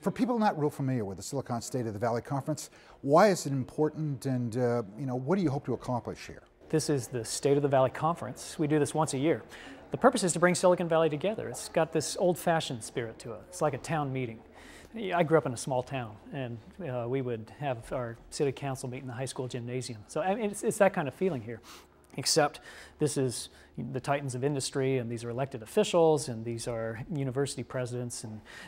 For people not real familiar with the Silicon State of the Valley Conference, why is it important and what do you hope to accomplish here? This is the State of the Valley Conference. We do this once a year. The purpose is to bring Silicon Valley together. It's got this old-fashioned spirit to it. It's like a town meeting. I grew up in a small town, and we would have our city council meet in the high school gymnasium. So I mean, it's that kind of feeling here. Except this is the titans of industry, and these are elected officials, and these are university presidents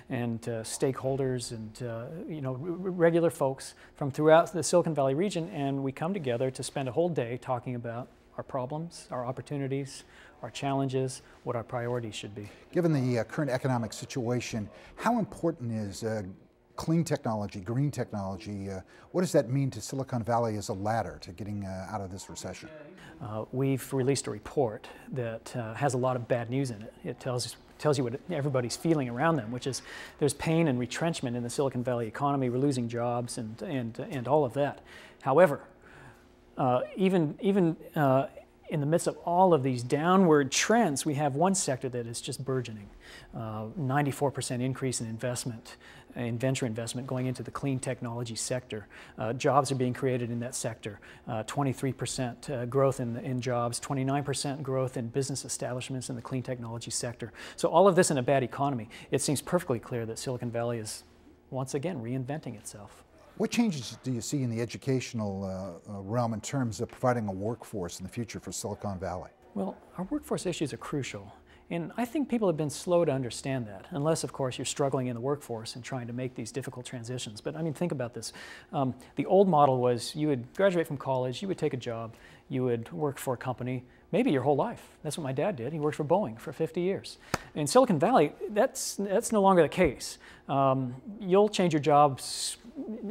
and stakeholders, and regular folks from throughout the Silicon Valley region, and we come together to spend a whole day talking about our problems, our opportunities, our challenges, what our priorities should be. Given the current economic situation, how important is clean technology, green technology? What does that mean to Silicon Valley as a ladder to getting out of this recession? We've released a report that has a lot of bad news in it. It tells you what everybody's feeling around them, which is there's pain and retrenchment in the Silicon Valley economy. We're losing jobs and all of that. However, even in the midst of all of these downward trends, we have one sector that is just burgeoning. 94% increase in investment, in venture investment going into the clean technology sector. Jobs are being created in that sector. 23% growth in jobs, 29% growth in business establishments in the clean technology sector. So all of this in a bad economy, it seems perfectly clear that Silicon Valley is once again reinventing itself. What changes do you see in the educational realm in terms of providing a workforce in the future for Silicon Valley? Well, our workforce issues are crucial, and I think people have been slow to understand that, unless, of course, you're struggling in the workforce and trying to make these difficult transitions. But I mean, think about this. The old model was you would graduate from college, you would take a job, you would work for a company, maybe your whole life. That's what my dad did. He worked for Boeing for 50 years. In Silicon Valley, that's no longer the case. You'll change your jobs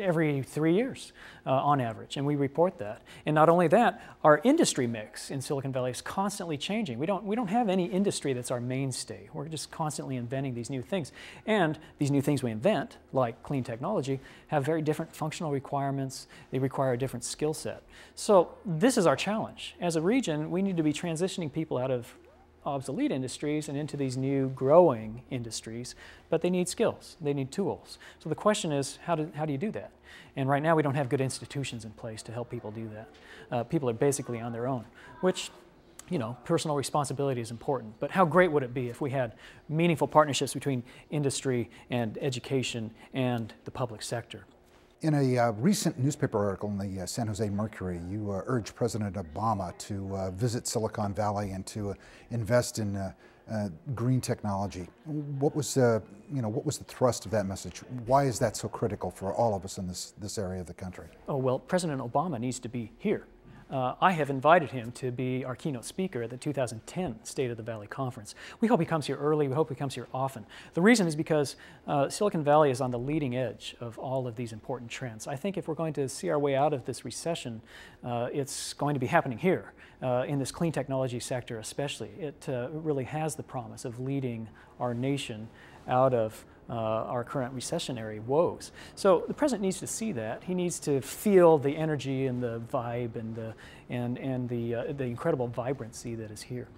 every 3 years on average, and we report that. And not only that, our industry mix in Silicon Valley is constantly changing. We don't have any industry that's our mainstay. We're just constantly inventing these new things. And these new things we invent, like clean technology, have very different functional requirements. They require a different skill set. So this is our challenge. As a region, we need to be transitioning people out of obsolete industries and into these new growing industries, but they need skills, they need tools. So the question is, how do you do that? And right now we don't have good institutions in place to help people do that. People are basically on their own, which, personal responsibility is important, but how great would it be if we had meaningful partnerships between industry and education and the public sector? In a recent newspaper article in the San Jose Mercury, you urged President Obama to visit Silicon Valley and to invest in green technology. What was the thrust of that message? Why is that so critical for all of us in this area of the country? Oh, well, President Obama needs to be here. I have invited him to be our keynote speaker at the 2010 State of the Valley Conference. We hope he comes here early. We hope he comes here often. The reason is because Silicon Valley is on the leading edge of all of these important trends. I think if we're going to see our way out of this recession, it's going to be happening here, in this clean technology sector especially. It really has the promise of leading our nation out of our current recessionary woes. So the president needs to see that. He needs to feel the energy and the vibe and the incredible vibrancy that is here.